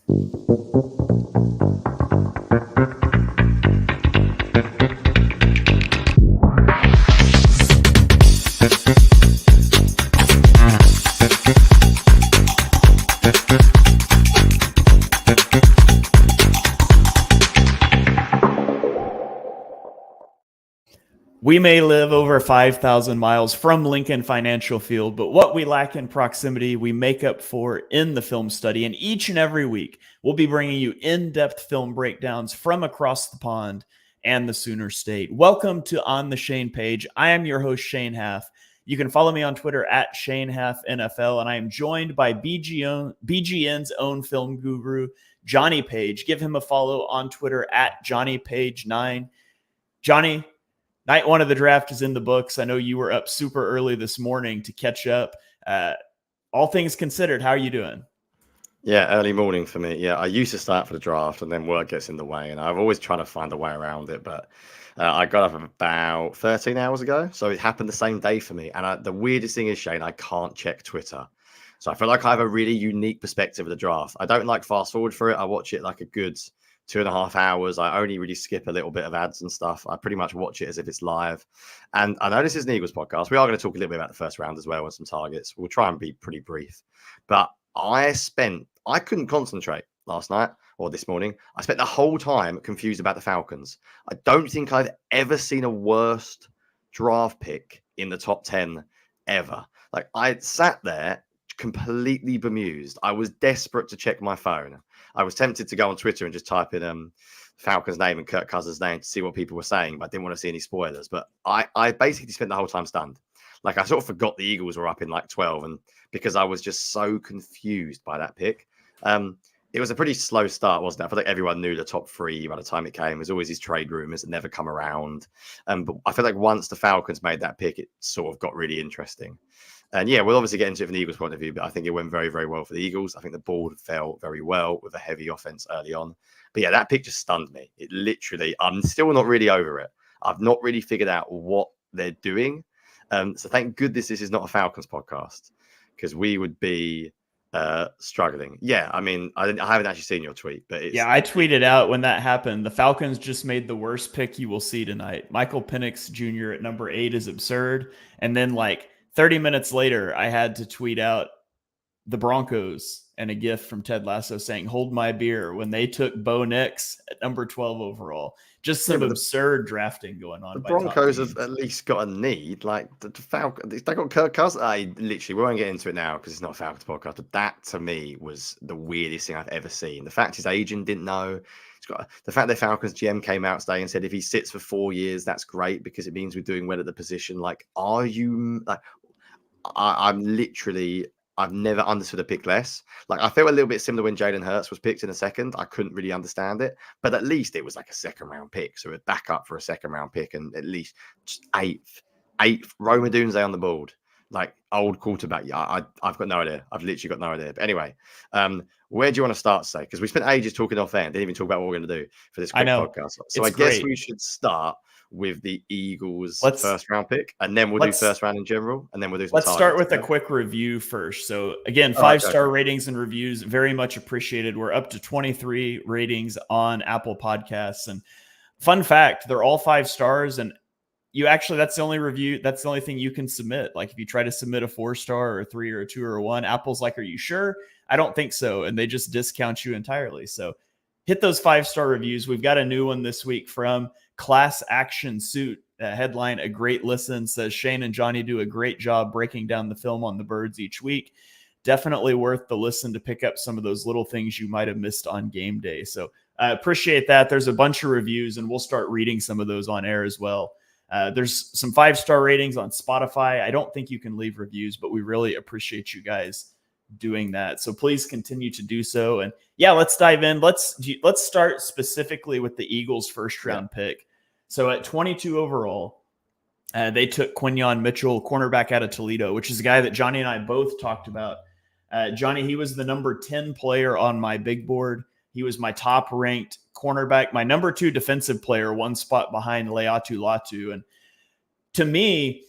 We may live over 5,000 miles from Lincoln Financial Field, but what we lack in proximity, we make up for in the film study. And each and every week, we'll be bringing you in-depth film breakdowns from across the pond and the Sooner State. Welcome to On the Shane page. I am your host, Shane Half. You can follow me on Twitter at Shane Half NFL, and I am joined by BGN's own film guru, Jonny Page. Give him a follow on Twitter at JohnnyPage9. Jonny, night one of the draft is in the books. I know you were up super early this morning to catch up. All things considered, how are you doing? Yeah, early morning for me. Yeah, I used to start for the draft and then work gets in the way. And I've always tried to find a way around it. But I got up about 13 hours ago. So it happened the same day for me. And the weirdest thing is, Shane, I can't check Twitter. So I feel like I have a really unique perspective of the draft. I don't like fast forward for it. I watch it like a good 2.5 hours. I only really skip a little bit of ads and stuff. I pretty much watch it as if it's live. And I know this is an Eagles podcast. We are going to talk a little bit about the first round as well and some targets. We'll try and be pretty brief. But I couldn't concentrate last night or this morning. I spent the whole time confused about the Falcons. I don't think I've ever seen a worst draft pick in the top 10 ever. Like, I sat there completely bemused. I was desperate to check my phone. I was tempted to go on Twitter and just type in Falcons' name and Kirk Cousins' name to see what people were saying, but I didn't want to see any spoilers. But I basically spent the whole time stunned. Like, I sort of forgot the Eagles were up in like 12, and because I was just so confused by that pick. It was a pretty slow start, wasn't it? I feel like everyone knew the top three by the time it came. There's always these trade rumors that never come around. But I feel like once the Falcons made that pick, it sort of got really interesting. And yeah, we'll obviously get into it from the Eagles' point of view, but I think it went very, very well for the Eagles. I think the board fell very well with a heavy offense early on. But yeah, that pick just stunned me. It literally, I'm still not really over it. I've not really figured out what they're doing. So thank goodness this is not a Falcons podcast, because we would be struggling. Yeah, I mean, I haven't actually seen your tweet, but I tweeted out when that happened. The Falcons just made the worst pick you will see tonight. Michael Penix Jr. at number 8 is absurd. And then like 30 minutes later, I had to tweet out the Broncos and a GIF from Ted Lasso saying, "Hold my beer," when they took Bo Nix at number 12 overall. Just some absurd drafting going on. The Broncos have at least got a need. Like the Falcons, they got Kirk Cousins. We won't get into it now because it's not a Falcons podcast. But that to me was the weirdest thing I've ever seen. The fact his agent didn't know. The fact that Falcons GM came out today and said if he sits for 4 years, that's great because it means we're doing well at the position. Like, are you like? I'm literally. I've never understood a pick less. Like, I felt a little bit similar when Jalen Hurts was picked in a second. I couldn't really understand it, but at least it was like a second round pick. So it back up for a second round pick, and at least just eighth Roma Dunze on the board, like old quarterback. Yeah, I've got no idea. I've literally got no idea. But anyway, where do you want to start, say? Because we spent ages talking off air, didn't even talk about what we're going to do for this quick podcast. So I guess we should start with the Eagles' first round pick, and then we'll do first round in general, and then we'll do some. Let's start with a quick review first. So again, 5-star ratings and reviews, very much appreciated. We're up to 23 ratings on Apple Podcasts, and fun fact, they're all 5 stars. And that's the only review. That's the only thing you can submit. Like if you try to submit a 4-star or a 3 or a 2 or a 1, Apple's like, "Are you sure?" I don't think so, and they just discount you entirely. So hit those 5-star reviews. We've got a new one this week from Class Action Suit. Headline, "A great listen," says Shane and Jonny do a great job breaking down the film on the birds each week. Definitely worth the listen to pick up some of those little things you might have missed on game day. So I appreciate that. There's a bunch of reviews, and we'll start reading some of those on air as well. There's some 5-star ratings on Spotify. I don't think you can leave reviews, but we really appreciate you guys doing that. So please continue to do so. And yeah, let's dive in. Let's start specifically with the Eagles' first round pick. So at 22 overall, they took Quniyon Mitchell, cornerback out of Toledo, which is a guy that Jonny and I both talked about. Jonny, he was the number 10 player on my big board. He was my top ranked cornerback, my number 2 defensive player, one spot behind Leatu Latu. And to me,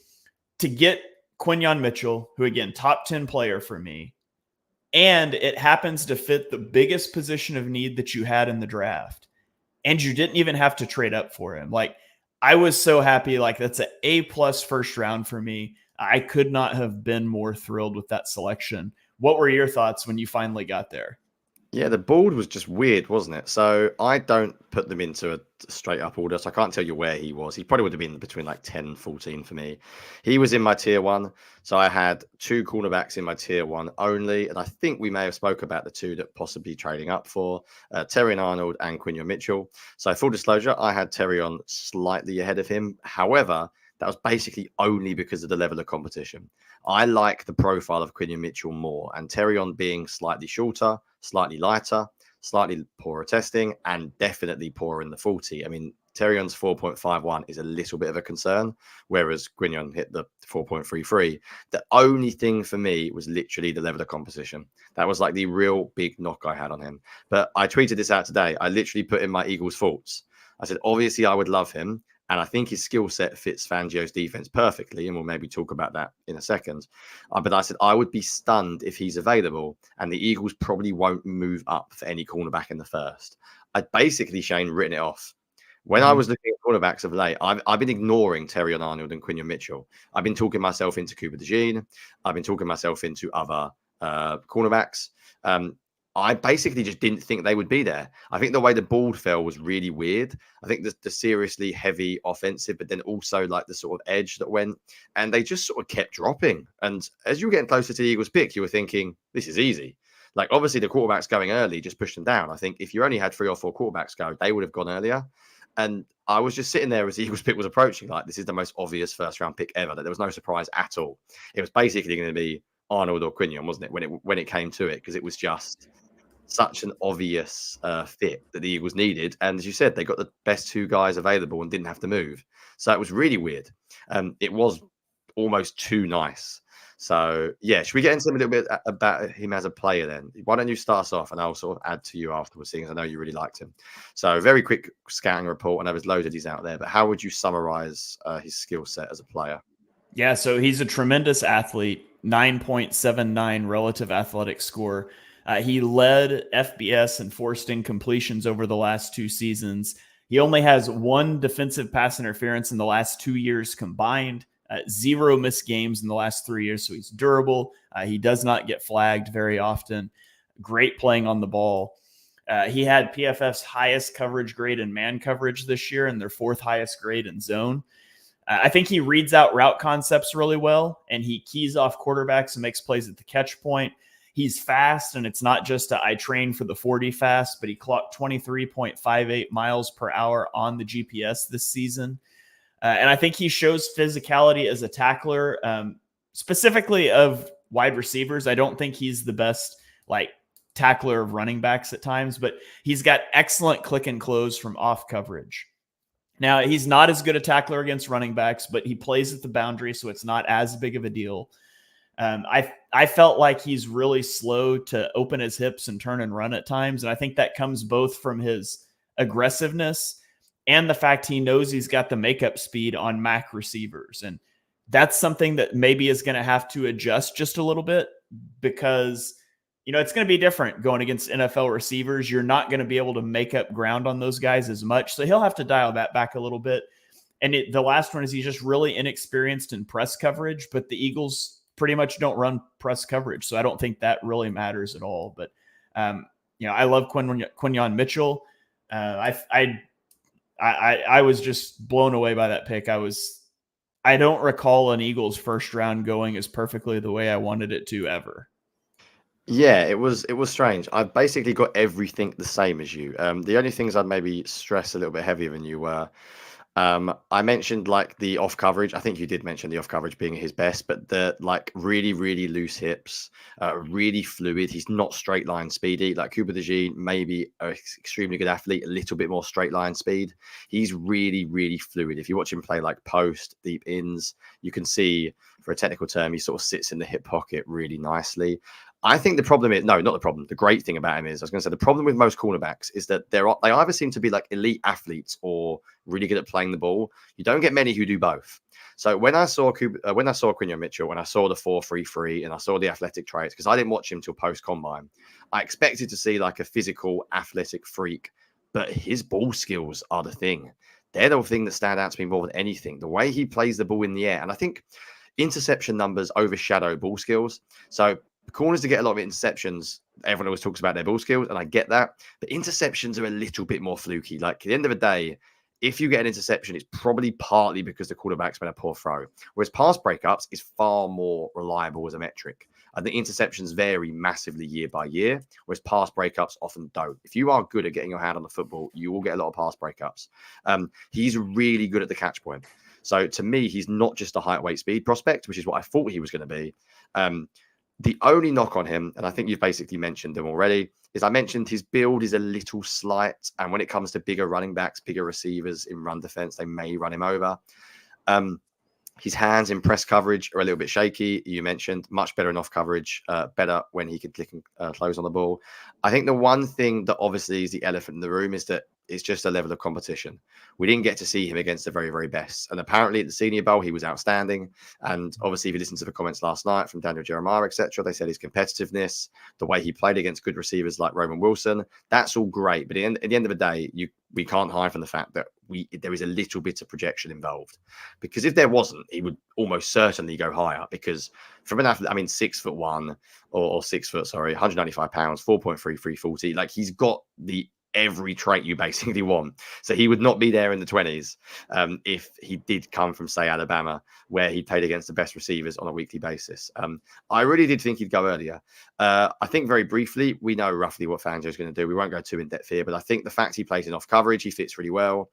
to get Quniyon Mitchell, who again, top 10 player for me, And it happens to fit the biggest position of need that you had in the draft. And you didn't even have to trade up for him. Like, I was so happy. Like, that's an A+ first round for me. I could not have been more thrilled with that selection. What were your thoughts when you finally got there? Yeah, the board was just weird, wasn't it? So I don't put them into a straight up order, so I can't tell you where he was. He probably would have been between like 10 and 14 for me. He was in my tier one. So I had two cornerbacks in my tier one only. And I think we may have spoke about the two that possibly trading up for Terrion Arnold and Quniyon Mitchell. So full disclosure, I had Terrion slightly ahead of him. However, that was basically only because of the level of competition. I like the profile of Quniyon Mitchell more, and Terrion being slightly shorter, slightly lighter, slightly poorer testing, and definitely poorer in the 40. I mean, Terrion's 4.51 is a little bit of a concern, whereas Quniyon hit the 4.33. The only thing for me was literally the level of composition. That was like the real big knock I had on him. But I tweeted this out today. I literally put in my Eagles thoughts. I said, obviously, I would love him. And I think his skill set fits Fangio's defense perfectly. And we'll maybe talk about that in a second. But I said, I would be stunned if he's available. And the Eagles probably won't move up for any cornerback in the first. I'd basically, Shane, written it off. When I was looking at cornerbacks of late, I've been ignoring Terrion Arnold and Quniyon Mitchell. I've been talking myself into Cooper DeJean. I've been talking myself into other cornerbacks. I basically just didn't think they would be there. I think the way the board fell was really weird. I think the seriously heavy offensive, but then also like the sort of edge that went, and they just sort of kept dropping. And as you were getting closer to the Eagles pick, you were thinking, this is easy. Like, obviously the quarterbacks going early just pushed them down. I think if you only had 3 or 4 quarterbacks go, they would have gone earlier. And I was just sitting there as the Eagles pick was approaching, like, this is the most obvious first round pick ever. That there was no surprise at all. It was basically going to be Arnold or Quniyon, wasn't it? When it came to it, because it was just such an obvious fit that the Eagles needed. And as you said, they got the best 2 guys available and didn't have to move. So it was really weird. It was almost too nice. So, yeah, should we get into a little bit about him as a player then? Why don't you start us off and I'll sort of add to you afterwards, seeing as I know you really liked him. So, very quick scouting report. I know there's loads of these out there, but how would you summarize his skill set as a player? Yeah, so he's a tremendous athlete, 9.79 relative athletic score. He led FBS and forced incompletions over the last 2 seasons. He only has 1 defensive pass interference in the last 2 years combined, 0 missed games in the last 3 years. So he's durable. He does not get flagged very often. Great playing on the ball. He had PFF's highest coverage grade in man coverage this year and their 4th highest grade in zone. I think he reads out route concepts really well, and he keys off quarterbacks and makes plays at the catch point. He's fast, and it's not just I train for the 40 fast, but he clocked 23.58 miles per hour on the GPS this season. And I think he shows physicality as a tackler, specifically of wide receivers. I don't think he's the best like tackler of running backs at times, but he's got excellent click and close from off coverage. Now, he's not as good a tackler against running backs, but he plays at the boundary, so it's not as big of a deal. I felt like he's really slow to open his hips and turn and run at times, and I think that comes both from his aggressiveness and the fact he knows he's got the makeup speed on MAC receivers. And that's something that maybe is going to have to adjust just a little bit because, you know, it's going to be different going against NFL receivers. You're not going to be able to make up ground on those guys as much. So he'll have to dial that back a little bit. And the last one is he's just really inexperienced in press coverage, but the Eagles pretty much don't run press coverage. So I don't think that really matters at all. But, you know, I love Quniyon Mitchell. I was just blown away by that pick. I don't recall an Eagles first round going as perfectly the way I wanted it to ever. Yeah, it was strange. I've basically got everything the same as you. The only things I'd maybe stress a little bit heavier than you were, I mentioned like the off coverage. I think you did mention the off coverage being his best, but the like really, really loose hips, really fluid. He's not straight line speedy. Like Cooper DeJean, maybe an extremely good athlete, a little bit more straight line speed. He's really, really fluid. If you watch him play like post, deep ins, you can see, for a technical term, he sort of sits in the hip pocket really nicely. I think the problem is not the problem. The great thing about him is, I was going to say, the problem with most cornerbacks is that they either seem to be like elite athletes or really good at playing the ball. You don't get many who do both. So when I saw Quniyon Mitchell, when I saw the 4.33 and I saw the athletic traits, because I didn't watch him till post combine, I expected to see like a physical athletic freak, but his ball skills are the thing. They're the thing that stand out to me more than anything. The way he plays the ball in the air, and I think interception numbers overshadow ball skills. So corners to get a lot of interceptions, everyone always talks about their ball skills, and I get that. But interceptions are a little bit more fluky. Like, at the end of the day, if you get an interception, it's probably partly because the quarterback's made a poor throw. Whereas pass breakups is far more reliable as a metric. I think interceptions vary massively year by year, whereas pass breakups often don't. If you are good at getting your hand on the football, you will get a lot of pass breakups. He's really good at the catch point. So to me, he's not just a height, weight, speed prospect, which is what I thought he was going to be. The only knock on him, and I think you've basically mentioned them already, is I mentioned his build is a little slight. And when it comes to bigger running backs, bigger receivers in run defense, they may run him over. His hands in press coverage are a little bit shaky. You mentioned much better in off coverage, better when he can click and close on the ball. I think the one thing that obviously is the elephant in the room is that it's just a level of competition. We didn't get to see him against the very, very best. And apparently at the Senior Bowl, he was outstanding. And obviously, if you listen to the comments last night from Daniel Jeremiah, etc., they said his competitiveness, the way he played against good receivers like Roman Wilson, that's all great. But at the end of the day, we can't hide from the fact that there is a little bit of projection involved. Because if there wasn't, he would almost certainly go higher. Because from an athlete, 6'1" or 6 foot, 195 pounds, 4.3, 340, like he's got every trait you basically want. So he would not be there in the 20s if he did come from, say, Alabama, where he played against the best receivers on a weekly basis. I really did think he'd go earlier. I think very briefly, we know roughly what Fangio is going to do. We won't go too in depth here, but I think the fact he plays in off coverage, he fits really well.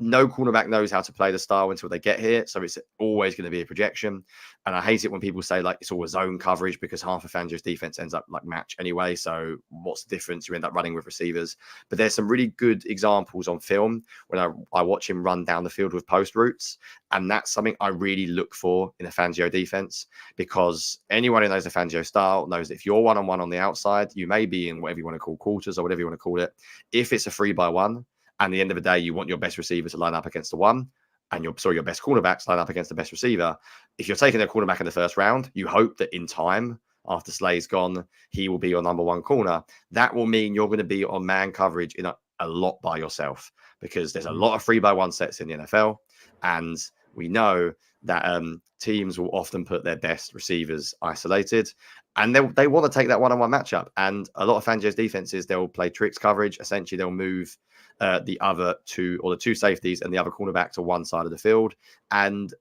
No cornerback knows how to play the style until they get here. So it's always going to be a projection. And I hate it when people say like it's all a zone coverage because half of Fangio's defense ends up like match anyway. So what's the difference? You end up running with receivers. But there's some really good examples on film when I watch him run down the field with post routes. And that's something I really look for in a Fangio defense, because anyone who knows the Fangio style knows that if you're one-on-one on the outside, you may be in whatever you want to call quarters or whatever you want to call it. If it's a 3-by-1, and at the end of the day, you want your best receiver to line up against the one, and your best cornerbacks line up against the best receiver. If you're taking a cornerback in the first round, you hope that in time, after Slay's gone, he will be your number one corner. That will mean you're going to be on man coverage in a lot by yourself, because there's a lot of 3-by-1 sets in the NFL. And we know that teams will often put their best receivers isolated, and they want to take that one-on-one matchup. And a lot of Fangio's defenses, they'll play tricks coverage. Essentially, they'll move the other two, or the two safeties and the other cornerback, to one side of the field. And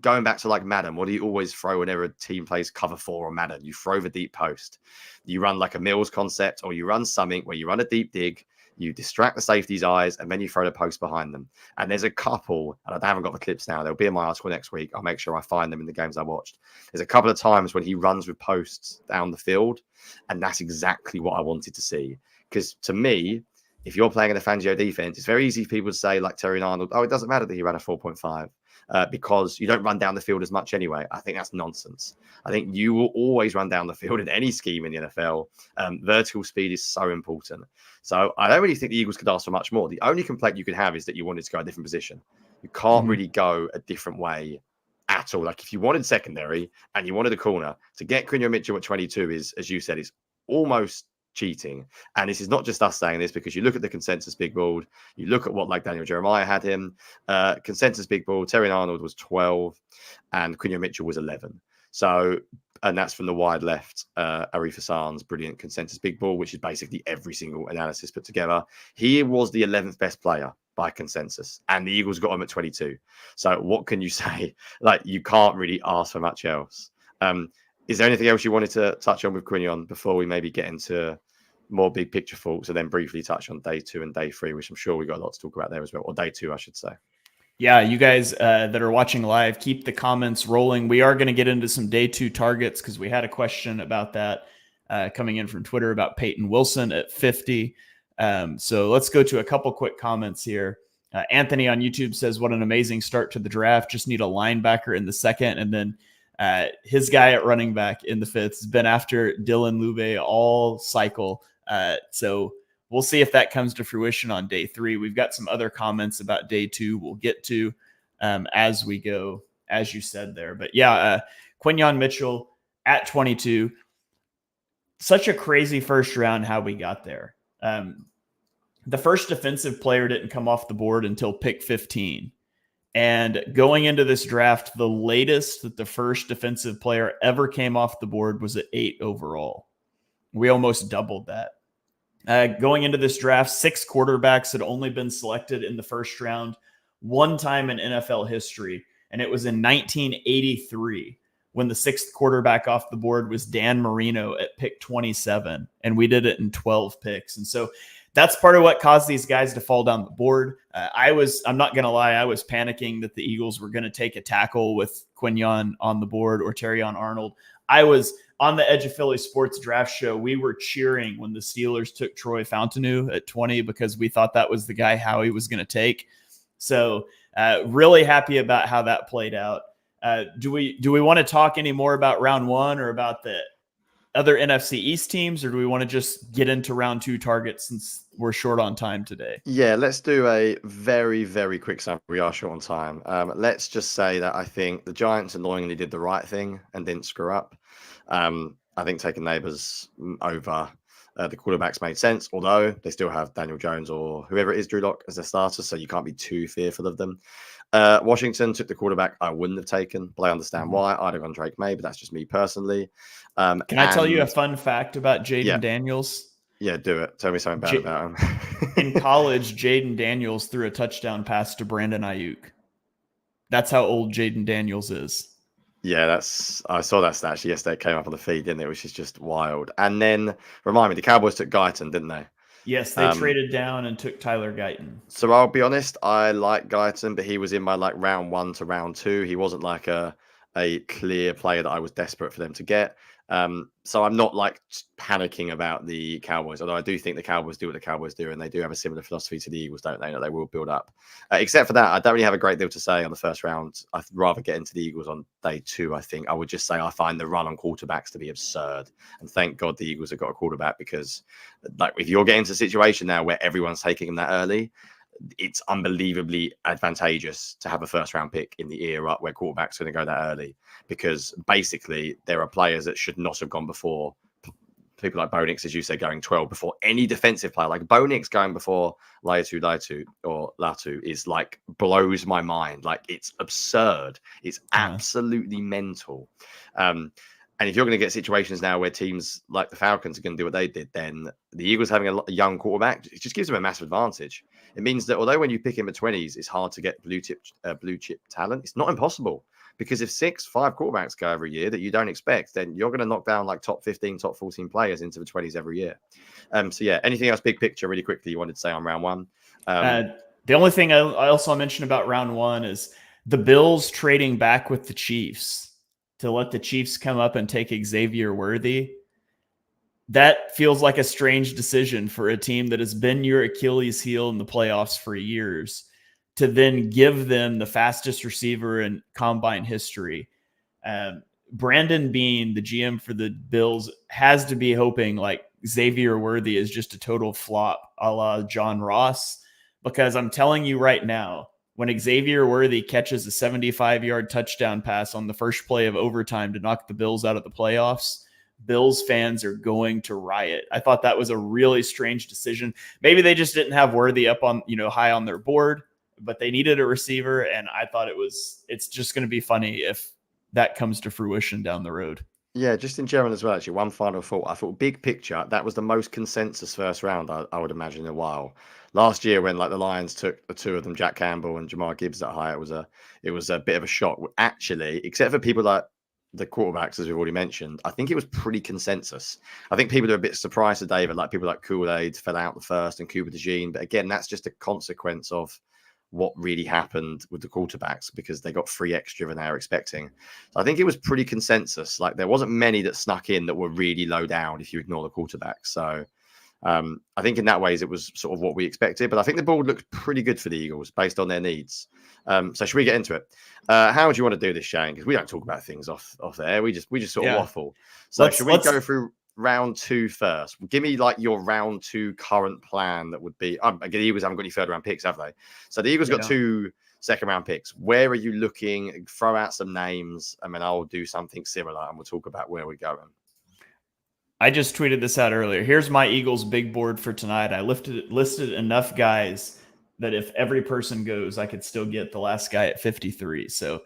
going back to like Madden, what do you always throw whenever a team plays cover 4 on Madden? You throw the deep post. You run like a Mills concept, or you run something where you run a deep dig, you distract the safety's eyes, and then you throw the post behind them. And there's a couple, and I haven't got the clips now, they'll be in my article next week. I'll make sure I find them in the games I watched. There's a couple of times when he runs with posts down the field, and that's exactly what I wanted to see. Because to me, if you're playing in a Fangio defense, it's very easy for people to say, like Terry Arnold, it doesn't matter that he ran a 4.5 because you don't run down the field as much anyway. I think that's nonsense. I think you will always run down the field in any scheme in the NFL. Vertical speed is so important. So I don't really think the Eagles could ask for much more. The only complaint you could have is that you wanted to go a different position. You can't really go a different way at all. Like if you wanted secondary and you wanted a corner, to get Quniyon Mitchell at 22 is, as you said, is almost cheating. And this is not just us saying this, because you look at the consensus big board, you look at what like Daniel Jeremiah had him, consensus big board, Terry Arnold was 12 and Quniyon Mitchell was 11. So, and that's from the wide left, Arif Hassan's brilliant consensus big ball, which is basically every single analysis put together. He was the 11th best player by consensus, and the Eagles got him at 22. So what can you say? Like, you can't really ask for much else. Is there anything else you wanted to touch on with Quniyon before we maybe get into more big picture thoughts, and then briefly touch on day 2 and day 3, which I'm sure we got a lot to talk about there as well, or day 2, I should say. Yeah, you guys that are watching live, keep the comments rolling. We are going to get into some day 2 targets, because we had a question about that coming in from Twitter about Peyton Wilson at 50. So let's go to a couple quick comments here. Anthony on YouTube says, what an amazing start to the draft. Just need a linebacker in the second. And then His guy at running back in the 5th has been after Dylan Lube all cycle. So we'll see if that comes to fruition on day 3. We've got some other comments about day 2 we'll get to as we go, as you said there. But yeah, Quniyon Mitchell at 22. Such a crazy first round how we got there. The first defensive player didn't come off the board until pick 15. And going into this draft, the latest that the first defensive player ever came off the board was at 8 overall. We almost doubled that. Going into this draft, 6 quarterbacks had only been selected in the first round one time in NFL history, and it was in 1983 when the 6th quarterback off the board was Dan Marino at pick 27, and we did it in 12 picks. And so that's part of what caused these guys to fall down the board. I'm not going to lie, I was panicking that the Eagles were going to take a tackle with Quniyon on the board or Terrion Arnold. I was on the Edge of Philly Sports Draft Show. We were cheering when the Steelers took Troy Fountainu at 20 because we thought that was the guy Howie was going to take. So really happy about how that played out. Do we want to talk any more about round 1 or about the other NFC East teams, or do we want to just get into round 2 targets since we're short on time today? Yeah, let's do a very, very quick summary. We are short on time. Let's just say that I think the Giants annoyingly did the right thing and didn't screw up. I think taking Neighbors over the quarterbacks made sense, although they still have Daniel Jones or whoever it is, Drew Lock, as their starter, so you can't be too fearful of them. Washington took the quarterback I wouldn't have taken, but I understand why. I'd have gone Drake May, but that's just me personally. Can I tell you a fun fact about Jaden Daniels? Yeah, do it. Tell me something bad about him. In college, Jaden Daniels threw a touchdown pass to Brandon Ayuk. That's how old Jaden Daniels is. Yeah, I saw that stat actually yesterday. It came up on the feed, didn't it? Which is just wild. And then, remind me, the Cowboys took Guyton, didn't they? Yes, they traded down and took Tyler Guyton. So I'll be honest, I like Guyton, but he was in my round 1 to round 2. He wasn't like a clear player that I was desperate for them to get. So I'm not panicking about the Cowboys, although I do think the Cowboys do what the Cowboys do, and they do have a similar philosophy to the Eagles, don't they? That they will build up. Except for that, I don't really have a great deal to say on the first round. I'd rather get into the Eagles on day 2, I think. I would just say I find the run on quarterbacks to be absurd. And thank God the Eagles have got a quarterback, because if you're getting to a situation now where everyone's taking them that early, it's unbelievably advantageous to have a first round pick in the era where quarterbacks are going to go that early, because basically there are players that should not have gone before. People like Bo Nix, as you say, going 12 before any defensive player. Like Bo Nix going before Latu is blows my mind. It's absurd. It's absolutely mental. And if you're going to get situations now where teams like the Falcons are going to do what they did, then the Eagles having a young quarterback, it just gives them a massive advantage. It means that although when you pick in the 20s, it's hard to get blue chip talent, it's not impossible. Because if 5 quarterbacks go every year that you don't expect, then you're going to knock down top 15, top 14 players into the 20s every year. So yeah, anything else big picture really quickly you wanted to say on round 1? The only thing I also mentioned about round 1 is the Bills trading back with the Chiefs to let the Chiefs come up and take Xavier Worthy. That feels like a strange decision for a team that has been your Achilles heel in the playoffs for years, to then give them the fastest receiver in combine history. Brandon Beane, the GM for the Bills, has to be hoping Xavier Worthy is just a total flop a la John Ross, because I'm telling you right now, when Xavier Worthy catches a 75-yard touchdown pass on the first play of overtime to knock the Bills out of the playoffs, Bills fans are going to riot. I thought that was a really strange decision. Maybe they just didn't have Worthy up on, high on their board, but they needed a receiver, and I thought it's just going to be funny if that comes to fruition down the road. Yeah, just in general as well, actually, one final thought. I thought big picture, that was the most consensus first round, I would imagine, in a while. Last year, when the Lions took the 2 of them, Jack Campbell and Jamar Gibbs that high, it was a bit of a shock. Actually, except for people like the quarterbacks, as we've already mentioned, I think it was pretty consensus. I think people are a bit surprised today, but people like Kool-Aid fell out the first and Cooper DeJean. But again, that's just a consequence of what really happened with the quarterbacks, because they got 3 extra than they were expecting. So I think it was pretty consensus. There wasn't many that snuck in that were really low down if you ignore the quarterbacks. So I think in that ways it was sort of what we expected, but I think the board looked pretty good for the Eagles based on their needs. So should we get into it? How do you want to do this, Shane? Because we don't talk about things off there. We just sort of waffle. So should we go through round 2 first? Give me like your round 2 current plan. That would be again, the Eagles haven't got any third round picks, have they? So the Eagles got 2 second round picks. Where are you looking? Throw out some names, and then I'll do something similar, and we'll talk about where we're going. I just tweeted this out earlier. Here's my Eagles big board for tonight. I listed enough guys that if every person goes, I could still get the last guy at 53. So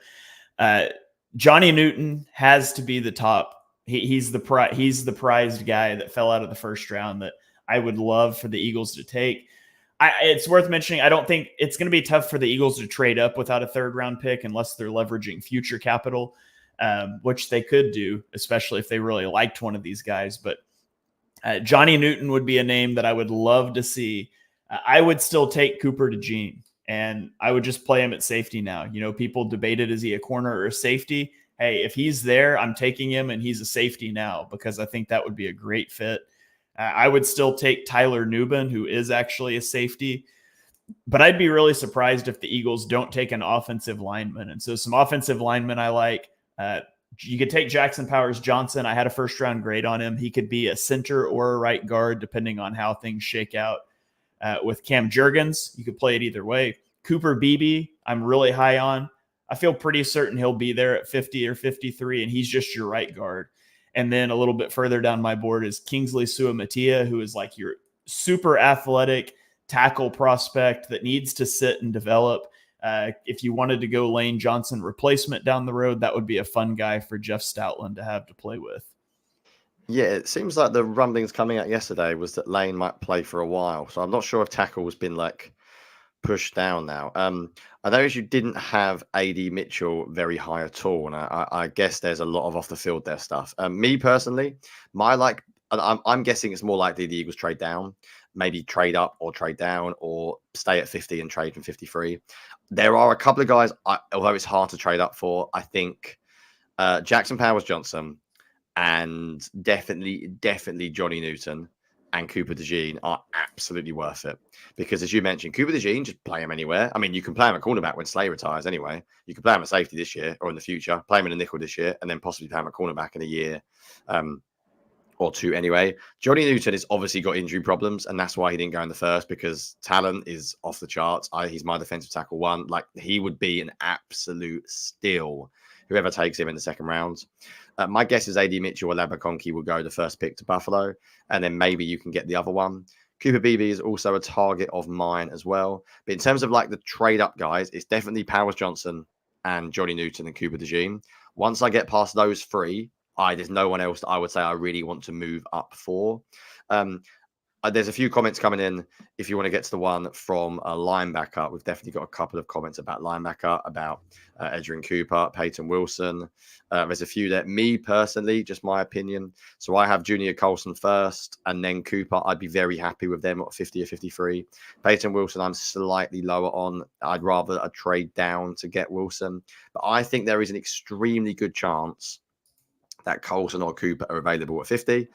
Johnny Newton has to be the top. He's the prized guy that fell out of the first round that I would love for the Eagles to take. It's worth mentioning, I don't think it's going to be tough for the Eagles to trade up without a third round pick unless they're leveraging future capital. Which they could do, especially if they really liked one of these guys. But Johnny Newton would be a name that I would love to see. I would still take Cooper DeJean, and I would just play him at safety now. You know, people debated, is he a corner or a safety? Hey, if he's there, I'm taking him, and he's a safety now because I think that would be a great fit. I would still take Tyler Nubin, who is actually a safety. But I'd be really surprised if the Eagles don't take an offensive lineman. And so some offensive linemen I like. You could take Jackson Powers Johnson. I had a first round grade on him. He could be a center or a right guard, depending on how things shake out. With Cam Jurgens, you could play it either way. Cooper Beebe, I'm really high on. I feel pretty certain he'll be there at 50 or 53, and he's just your right guard. And then a little bit further down my board is Kingsley Suamatia, who is like your super athletic tackle prospect that needs to sit and develop. If you wanted to go Lane Johnson replacement down the road, that would be a fun guy for Jeff Stoutland to have to play with. Yeah, it seems like the rumblings coming out yesterday was that Lane might play for a while. So I'm not sure if tackle has been like pushed down now. I noticed you didn't have AD Mitchell very high at all, and I guess there's a lot of off the field there stuff. Me personally, I'm guessing it's more likely the Eagles trade down, maybe trade up or trade down, or stay at 50 and trade from 53. There are a couple of guys, although it's hard to trade up for. I think Jackson Powers Johnson and definitely Johnny Newton and Cooper DeJean are absolutely worth it. Because as you mentioned, Cooper DeJean, just play him anywhere. I mean, you can play him at cornerback when Slay retires anyway. You can play him at safety this year or in the future, play him in a nickel this year, and then possibly play him at cornerback in a year or two anyway. Johnny Newton has obviously got injury problems, and that's why he didn't go in the first, because talent is off the charts. He's my defensive tackle 1. Like, he would be an absolute steal, whoever takes him in the second round. My guess is AD Mitchell or Labaconki will go the first pick to Buffalo, and then maybe you can get the other one. Cooper Beebe is also a target of mine as well. But in terms of like the trade up guys, it's definitely Powers Johnson and Johnny Newton and Cooper DeJean. Once I get past those 3, there's no one else that I would say I really want to move up for. There's a few comments coming in. If you want to get to the one from a linebacker, we've definitely got a couple of comments about linebacker, about Edgerrin Cooper, Peyton Wilson. There's a few there. Me personally, just my opinion. So I have Junior Colson first and then Cooper. I'd be very happy with them at 50 or 53. Peyton Wilson, I'm slightly lower on. I'd rather a trade down to get Wilson. But I think there is an extremely good chance that Colson or Cooper are available at 50.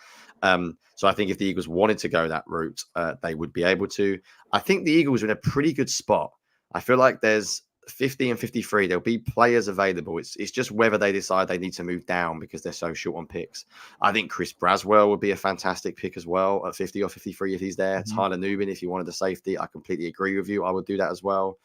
So I think if the Eagles wanted to go that route, they would be able to. I think the Eagles are in a pretty good spot. I feel like there's 50 and 53. There'll be players available. It's just whether they decide they need to move down because they're so short on picks. I think Chris Braswell would be a fantastic pick as well at 50 or 53 if he's there. Mm-hmm. Tyler Nubin, if you wanted a safety, I completely agree with you. I would do that as well.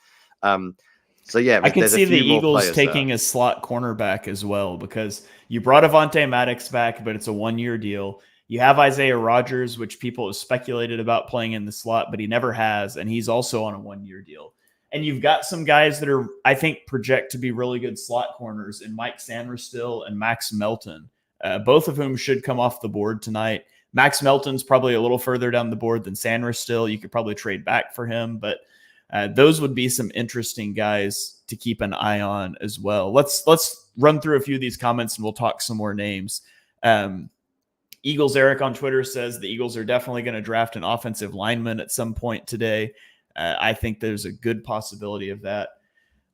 So yeah, I can see the Eagles taking a slot cornerback as well, because you brought Avonte Maddox back, but it's a 1-year deal. You have Isaiah Rodgers, which people have speculated about playing in the slot, but he never has, and he's also on a 1-year deal. And you've got some guys that are, I think, project to be really good slot corners in Mike Sanderstill and Max Melton, both of whom should come off the board tonight. Max Melton's probably a little further down the board than Sanderstill. You could probably trade back for him, but those would be some interesting guys to keep an eye on as well. Let's run through a few of these comments and we'll talk some more names. Eagles Eric on Twitter says the Eagles are definitely going to draft an offensive lineman at some point today. I think there's a good possibility of that.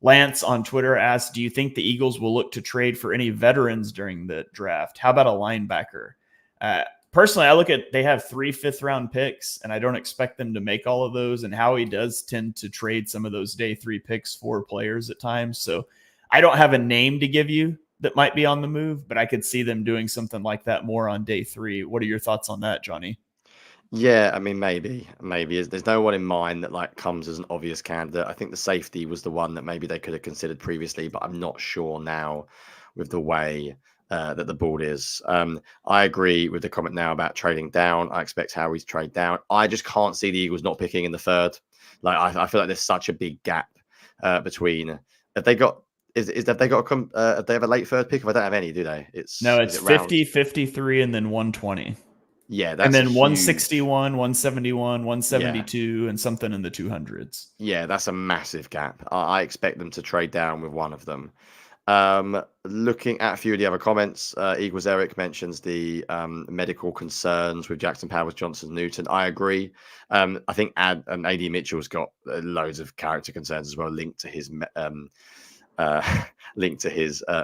Lance on Twitter asks, do you think the Eagles will look to trade for any veterans during the draft? How about a linebacker? personally, I look at they have 3 5th-round picks, and I don't expect them to make all of those. And Howie does tend to trade some of those day 3 picks for players at times. So I don't have a name to give you that might be on the move, but I could see them doing something like that more on day 3. What are your thoughts on that, Jonny? Yeah, I mean, maybe. There's no one in mind that like comes as an obvious candidate. I think the safety was the one that maybe they could have considered previously, but I'm not sure now with the way that the board is. I agree with the comment now about trading down. I expect Howie's trade down. I just can't see the Eagles not picking in the 3rd. Like I feel like there's such a big gap between. Have they got? Have they got have they have a late 3rd pick? If I don't have any, do they? No, Is it's it round? 50, 53, and then 120. Yeah, And that's a then huge. 161, 171, Yeah. 172, and something in the 200s. Yeah, that's a massive gap. I expect them to trade down with one of them. Looking at a few of the other comments, Eagles Eric mentions the medical concerns with Jackson Powers, Johnson, Newton. I agree. I think AD Mitchell's got loads of character concerns as well, linked to his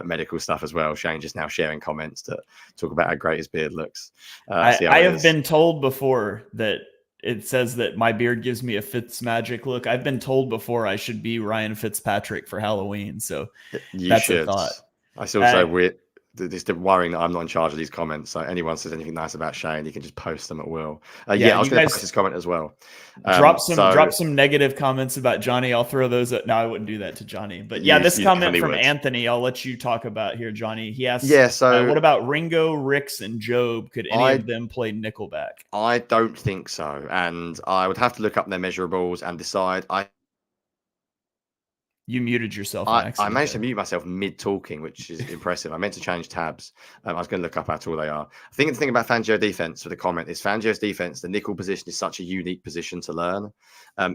medical stuff as well. Shane just now sharing comments to talk about how great his beard looks. I have been told before that it says that my beard gives me a Fitzmagic look. I've been told before I should be Ryan Fitzpatrick for Halloween. So that's a thought. I still say weird. It's worrying that I'm not in charge of these comments. So anyone says anything nice about Shane, you can just post them at will. I was going to post his comment as well. Drop some negative comments about Jonny. I'll throw those up. No, I wouldn't do that to Jonny. But this comment from Anthony, I'll let you talk about here, Jonny. He asks, what about Ringo, Ricks, and Job? Could any of them play nickelback? I don't think so. And I would have to look up their measurables and decide. You muted yourself. I managed to mute myself mid-talking, which is impressive. I meant to change tabs. I was going to look up how tall they are. I think the thing about Fangio's defense, for the comment, is Fangio's defense, the nickel position is such a unique position to learn.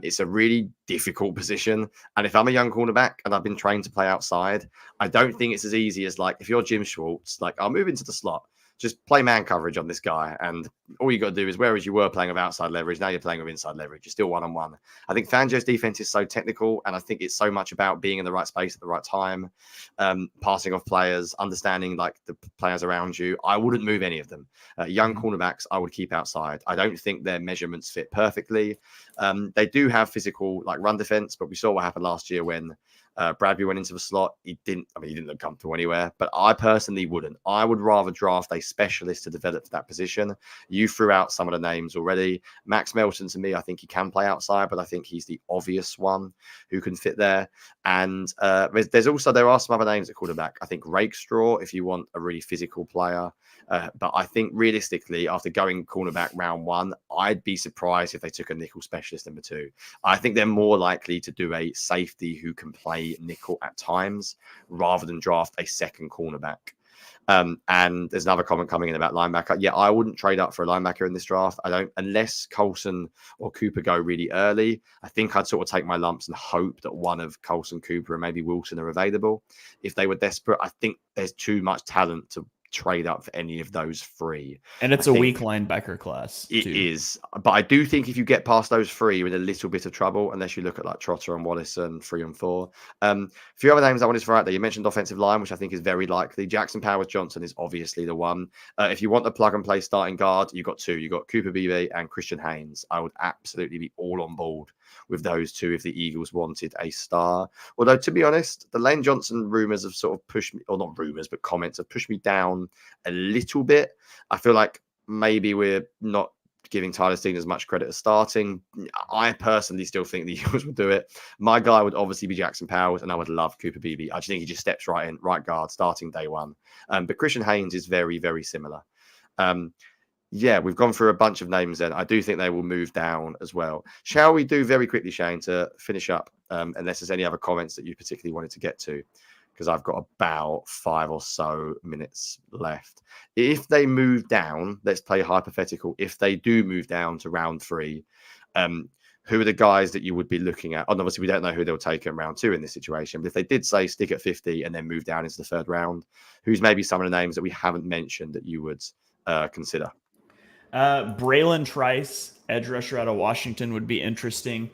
It's a really difficult position. And if I'm a young cornerback and I've been trained to play outside, I don't think it's as easy as like, if you're Jim Schwartz, like I'll move into the slot. Just play man coverage on this guy. And all you got to do is, whereas you were playing with outside leverage, now you're playing with inside leverage. You're still one-on-one. I think Fangio's defense is so technical, and I think it's so much about being in the right space at the right time, passing off players, understanding like the players around you. I wouldn't move any of them. Young cornerbacks, I would keep outside. I don't think their measurements fit perfectly. They do have physical like run defense, but we saw what happened last year when Bradbury went into the slot. He didn't look comfortable anywhere, but I personally wouldn't. I would rather draft a specialist to develop for that position. You threw out some of the names already. Max Melton, to me, I think he can play outside, but I think he's the obvious one who can fit there. And there are some other names at quarterback. I think Rakestraw, if you want a really physical player. But I think realistically, after going cornerback round 1, I'd be surprised if they took a nickel specialist number 2. I think they're more likely to do a safety who can play nickel at times rather than draft a second cornerback. And there's another comment coming in about linebacker. Yeah, I wouldn't trade up for a linebacker in this draft. I don't, unless Colson or Cooper go really early. I think I'd sort of take my lumps and hope that one of Colson, Cooper, and maybe Wilson are available. If they were desperate, I think there's too much talent to trade up for any of those 3. And it's a weak linebacker class. It is. But I do think if you get past those 3, you're in a little bit of trouble, unless you look at like Trotter and Wallace and 3 and 4. A few other names I wanted to throw out there. You mentioned offensive line, which I think is very likely. Jackson Powers Johnson is obviously the one. If you want the plug and play starting guard, you've got 2. You've got Cooper Beebe and Christian Haynes. I would absolutely be all on board with those 2 if the Eagles wanted a star. Although, to be honest, the Lane Johnson rumors have sort of pushed me, or not rumors, but comments have pushed me down a little bit. I feel like maybe we're not giving Tyler Steen as much credit as starting. I personally still think the Eagles will do it. My guy would obviously be Jackson Powers, and I would love Cooper Beebe. I just think he just steps right in, right guard, starting day 1. But Christian Haynes is very, very similar. We've gone through a bunch of names then. I do think they will move down as well. Shall we do very quickly, Shane, to finish up, unless there's any other comments that you particularly wanted to get to? Because I've got about 5 or so minutes left. If they move down, let's play hypothetical. If they do move down to round 3, who are the guys that you would be looking at? And obviously, we don't know who they'll take in round 2 in this situation. But if they did say stick at 50 and then move down into the 3rd round, who's maybe some of the names that we haven't mentioned that you would consider? Braylon Trice, edge rusher out of Washington, would be interesting.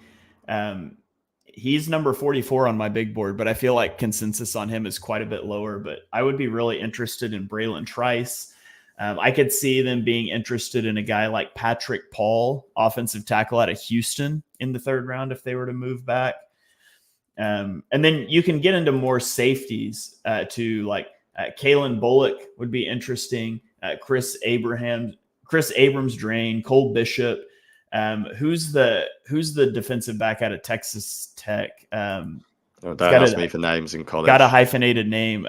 He's number 44 on my big board, but I feel like consensus on him is quite a bit lower. But I would be really interested in Braylon Trice. I could see them being interested in a guy like Patrick Paul, offensive tackle out of Houston, in the 3rd round if they were to move back. And then you can get into more safeties to like Kalen Bullock would be interesting. Chris Abrams Drain, Cole Bishop. Who's the defensive back out of Texas Tech? Don't ask me for names in college. Got a hyphenated name.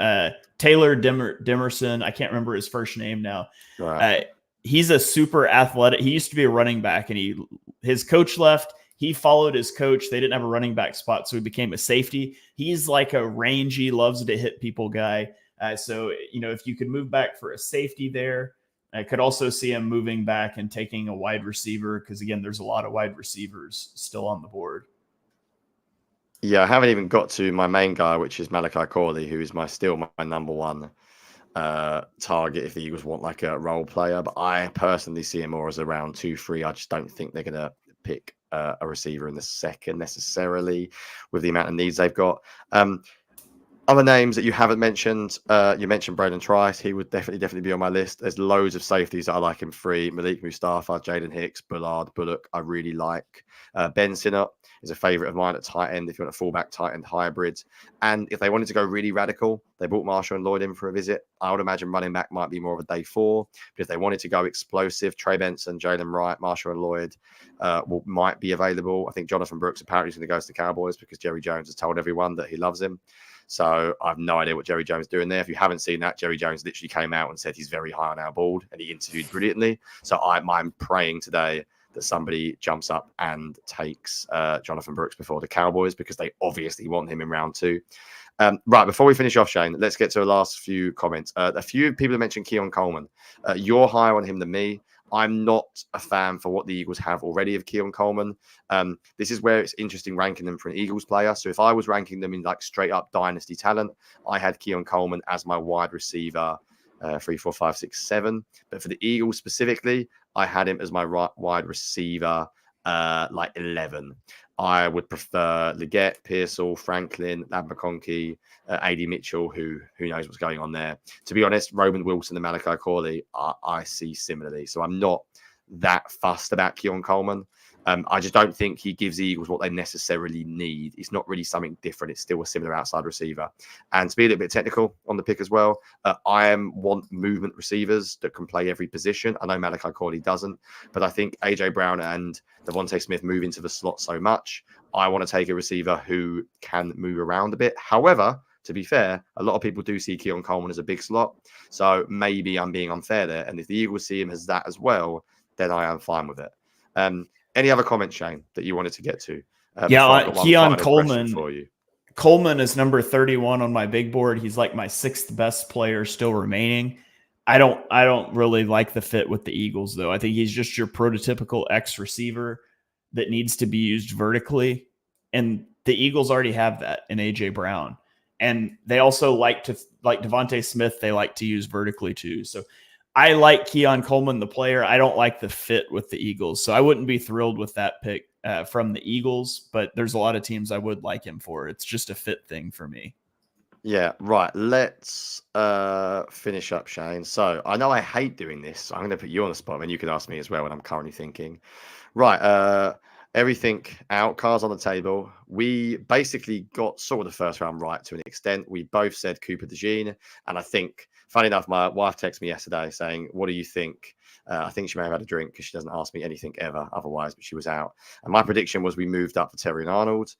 Taylor Demerson. I can't remember his first name now. Right. He's a super athletic. He used to be a running back, and his coach left. He followed his coach. They didn't have a running back spot, so he became a safety. He's like a rangy, loves to hit people guy. So, if you could move back for a safety there, I could also see him moving back and taking a wide receiver because, again, there's a lot of wide receivers still on the board. Yeah, I haven't even got to my main guy, which is Malachi Corley, who is still my number one target if the Eagles want like a role player. But I personally see him more as around 2-3. I just don't think they're going to pick a receiver in the 2nd necessarily with the amount of needs they've got. Other names that you haven't mentioned, you mentioned Braden Trice. He would definitely be on my list. There's loads of safeties that I like in 3. Malik Mustafa, Jaden Hicks, Bullard, Bullock, I really like. Ben Sinnott is a favorite of mine at tight end if you want a fullback tight end hybrid. And if they wanted to go really radical, they brought Marshall and Lloyd in for a visit. I would imagine running back might be more of a day 4. But if they wanted to go explosive, Trey Benson, Jalen Wright, Marshall and Lloyd might be available. I think Jonathan Brooks apparently is going to go to the Cowboys because Jerry Jones has told everyone that he loves him. So I have no idea what Jerry Jones is doing there. If you haven't seen that, Jerry Jones literally came out and said he's very high on our board, and he interviewed brilliantly. So I'm praying today that somebody jumps up and takes Jonathan Brooks before the Cowboys because they obviously want him in round 2. Right, before we finish off, Shane, let's get to the last few comments. A few people have mentioned Quniyon Coleman. You're higher on him than me. I'm not a fan for what the Eagles have already of Quniyon Coleman. This is where it's interesting ranking them for an Eagles player. So if I was ranking them in like straight up dynasty talent, I had Quniyon Coleman as my wide receiver 3, 4, 5, 6, 7. But for the Eagles specifically, I had him as my wide receiver like 11. I would prefer Leggett, Pearsall, Franklin, Lab McConkey, A.D. Mitchell, who knows what's going on there. To be honest, Roman Wilson and Malachi Corley, I see similarly. So I'm not that fussed about Quniyon Coleman. I just don't think he gives the Eagles what they necessarily need. It's not really something different. It's still a similar outside receiver. And to be a little bit technical on the pick as well, I want movement receivers that can play every position. I know Malachi Corley doesn't, but I think A.J. Brown and Devontae Smith move into the slot so much. I want to take a receiver who can move around a bit. However, to be fair, a lot of people do see Quniyon Coleman as a big slot. So maybe I'm being unfair there. And if the Eagles see him as that as well, then I am fine with it. Any other comments, Shane, that you wanted to get to? Quniyon Coleman for you. Coleman is number 31 on my big board. He's like my 6th best player still remaining. I don't really like the fit with the Eagles, though. I think he's just your prototypical X receiver that needs to be used vertically. And the Eagles already have that in A.J. Brown. And they also like Devontae Smith, they like to use vertically too. So I like Quniyon Coleman, the player. I don't like the fit with the Eagles. So I wouldn't be thrilled with that pick from the Eagles, but there's a lot of teams I would like him for. It's just a fit thing for me. Yeah, right. Let's finish up, Shane. So I know I hate doing this. So I'm going to put you on the spot, and you can ask me as well what I'm currently thinking. Right. Everything out, cards on the table. We basically got sort of the first round right to an extent. We both said Cooper DeJean. And I think, funny enough, my wife texted me yesterday saying, what do you think? I think she may have had a drink because she doesn't ask me anything ever otherwise, but she was out. And my prediction was we moved up for Terry Arnold.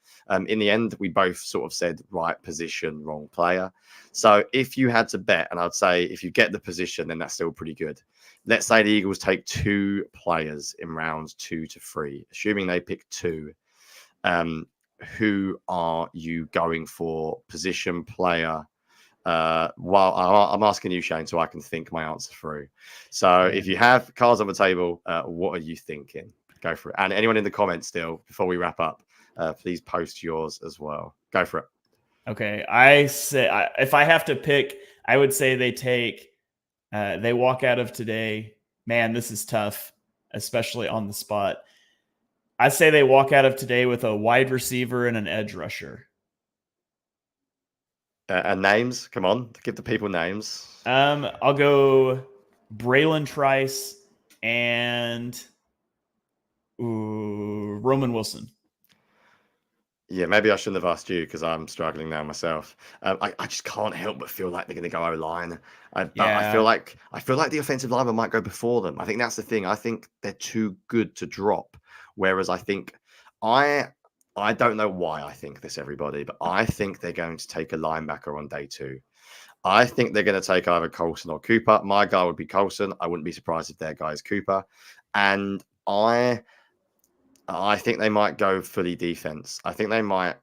In the end, we both sort of said right position, wrong player. So if you had to bet, and I'd say if you get the position, then that's still pretty good. Let's say the Eagles take 2 players in rounds 2 to 3, assuming they pick 2. Who are you going for? Position, player? Well, I'm asking you, Shane, so I can think my answer through. So if you have cards on the table, what are you thinking? Go for it. And anyone in the comments still, before we wrap up, please post yours as well. Go for it. Okay. I say if I have to pick, I would say they walk out of today. Man, this is tough, especially on the spot. I say they walk out of today with a wide receiver and an edge rusher. And names, come on, give the people names. I'll go Braylon Trice, and Roman Wilson. Yeah, maybe I shouldn't have asked you because I'm struggling now myself. I just can't help but feel like they're going to go O-line. But I feel like the offensive lineman might go before them. I think that's the thing. I think they're too good to drop. Whereas I I don't know why I think this, everybody, but I think they're going to take a linebacker on day 2. I think they're going to take either Colson or Cooper. My guy would be Colson. I wouldn't be surprised if their guy is Cooper. And I think they might go fully defense. I think they might.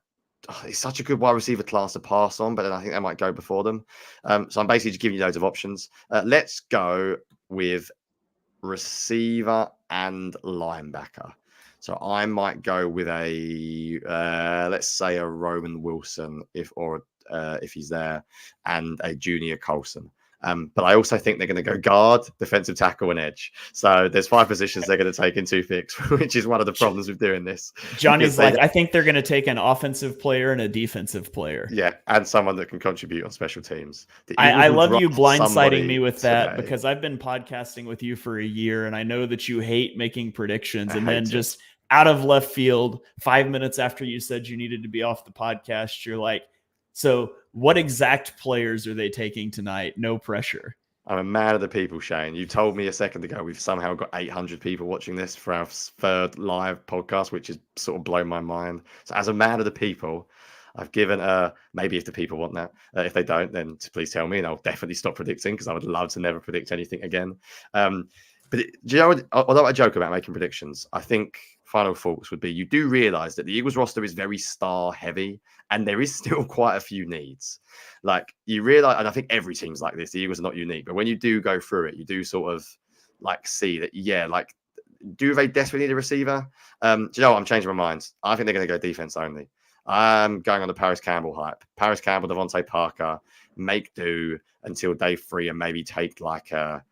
It's such a good wide receiver class to pass on, but then I think they might go before them. So I'm basically just giving you loads of options. Let's go with receiver and linebacker. So I might go with let's say a Roman Wilson if he's there, and a Junior Colson. But I also think they're going to go guard, defensive tackle, and edge. So there's 5 positions they're going to take in 2 picks, which is one of the problems with doing this. Jonny's like, I think they're going to take an offensive player and a defensive player. Yeah, and someone that can contribute on special teams. I love you blindsiding me with that because I've been podcasting with you for a year, and I know that you hate making predictions. And then just out of left field, 5 minutes after you said you needed to be off the podcast, you're like, so what exact players are they taking tonight? No pressure. I'm a man of the people, Shane. You told me a second ago we've somehow got 800 people watching this for our 3rd live podcast, which is sort of blown my mind. So as a man of the people, I've given maybe if the people want that. If they don't, then please tell me and I'll definitely stop predicting because I would love to never predict anything again. But do you know, although I joke about making predictions, I think final thoughts would be you do realize that the Eagles roster is very star heavy and there is still quite a few needs. Like you realize, and I think every team's like this, the Eagles are not unique, but when you do go through it, you do sort of like see that, yeah, like do they desperately need a receiver? Do you know what? I'm changing my mind. I think they're going to go defense only. I'm going on the Paris Campbell hype. Paris Campbell, Devontae Parker, make do until day 3 and maybe take like a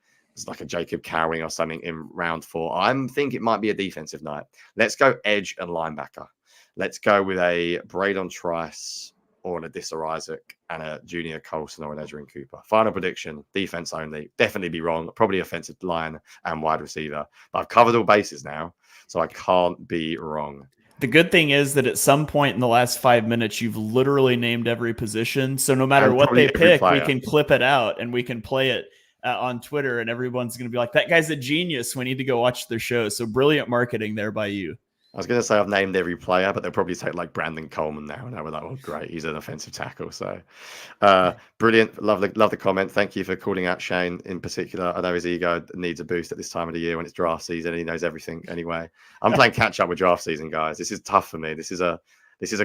Jacob Cowing or something in round 4. I think it might be a defensive night. Let's go edge and linebacker. Let's go with a Braylon Trice or an Adissa Isaac and a Junior Colson or an Edgerrin Cooper. Final prediction, defense only. Definitely be wrong. Probably offensive line and wide receiver. But I've covered all bases now, so I can't be wrong. The good thing is that at some point in the last 5 minutes, you've literally named every position. So no matter what they pick, we can clip it out and we can play it on Twitter, and everyone's going to be like, that guy's a genius. We need to go watch their show. So brilliant marketing there by you. I was going to say I've named every player, but they'll probably take like Brandon Coleman now. And we're like, oh, great. He's an offensive tackle. So brilliant. Love the comment. Thank you for calling out Shane in particular. I know his ego needs a boost at this time of the year when it's draft season and he knows everything anyway. I'm playing catch up with draft season, guys. This is tough for me. This is a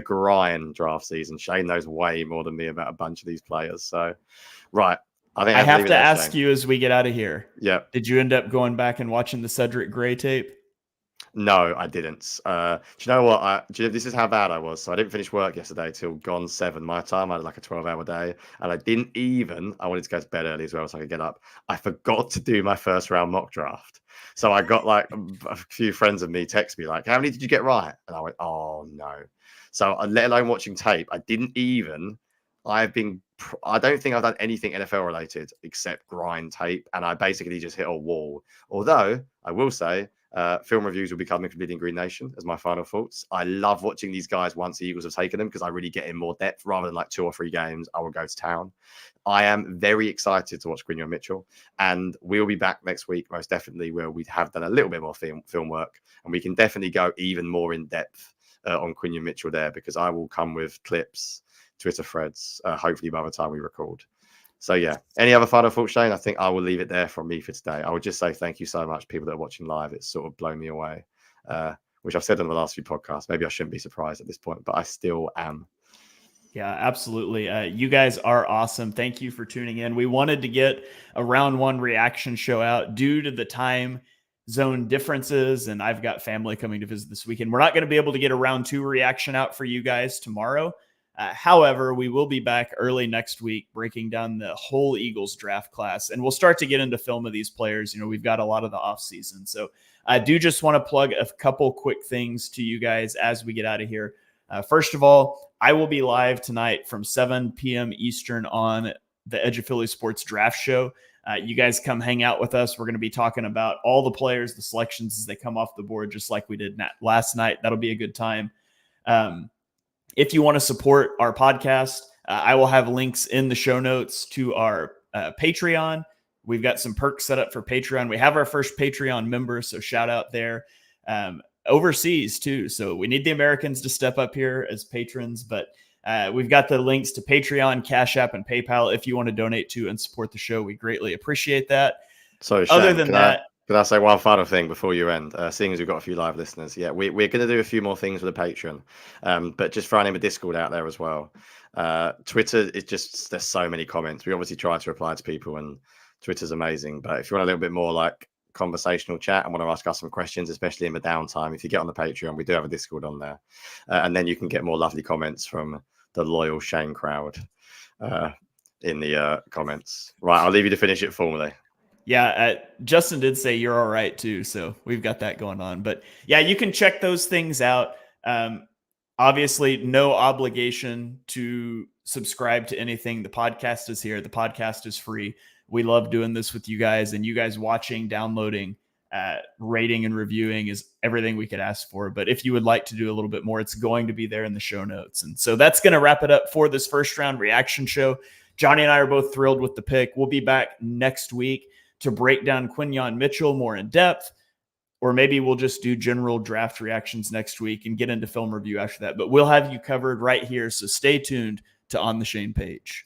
grind draft season. Shane knows way more than me about a bunch of these players. So, right. I have to ask you as we get out of here. Yeah. Did you end up going back and watching the Cedric Gray tape? No, I didn't. Do you know what? This is how bad I was. So I didn't finish work yesterday till gone 7 my time. I had like a 12-hour day, and I wanted to go to bed early as well so I could get up. I forgot to do my first round mock draft. So I got like a few friends of me text me like, how many did you get right? And I went, oh no. So let alone watching tape, I don't think I've done anything NFL related except grind tape, and I basically just hit a wall. Although I will say, film reviews will be coming from Bleeding Green Nation as my final thoughts. I love watching these guys once the Eagles have taken them because I really get in more depth rather than like 2 or 3 games. I will go to town. I am very excited to watch Quniyon Mitchell, and we'll be back next week, most definitely, where we have done a little bit more film work, and we can definitely go even more in depth on Quniyon Mitchell there because I will come with clips, Twitter threads, hopefully by the time we record. So yeah, any other final thoughts, Shane? I think I will leave it there from me for today. I would just say thank you so much, people that are watching live. It's sort of blown me away, which I've said on the last few podcasts. Maybe I shouldn't be surprised at this point, but I still am. Yeah, absolutely. You guys are awesome. Thank you for tuning in. We wanted to get a round 1 reaction show out due to the time zone differences, and I've got family coming to visit this weekend. We're not going to be able to get a round 2 reaction out for you guys tomorrow. However, we will be back early next week breaking down the whole Eagles draft class, and we'll start to get into film of these players. You know, we've got a lot of the off season. So I do just want to plug a couple quick things to you guys as we get out of here. First of all, I will be live tonight from 7 p.m. Eastern on the Edge of Philly Sports Draft Show. You guys come hang out with us. We're going to be talking about all the players, the selections as they come off the board, just like we did last night. That'll be a good time. If you want to support our podcast, I will have links in the show notes to our Patreon. We've got some perks set up for Patreon. We have our first Patreon member, so shout out there. Overseas too. So we need the Americans to step up here as patrons, but we've got the links to Patreon, Cash App, and PayPal if you want to donate to and support the show. We greatly appreciate that. So other than that, can I say one final thing before you end? Seeing as we've got a few live listeners, yeah, we're going to do a few more things with the Patreon, but just throwing in a Discord out there as well. Twitter is just, there's so many comments. We obviously try to reply to people, and Twitter's amazing. But if you want a little bit more like conversational chat and want to ask us some questions, especially in the downtime, if you get on the Patreon, we do have a Discord on there, and then you can get more lovely comments from the loyal Shane crowd in the comments. Right, I'll leave you to finish it formally. Yeah, Justin did say you're all right too, so we've got that going on. But yeah, you can check those things out. Obviously, no obligation to subscribe to anything. The podcast is here. The podcast is free. We love doing this with you guys, and you guys watching, downloading, rating, and reviewing is everything we could ask for. But if you would like to do a little bit more, it's going to be there in the show notes. And so that's going to wrap it up for this first round reaction show. Jonny and I are both thrilled with the pick. We'll be back next week to break down Quniyon Mitchell more in depth, or maybe we'll just do general draft reactions next week and get into film review after that. But we'll have you covered right here. So stay tuned to On the Shane page.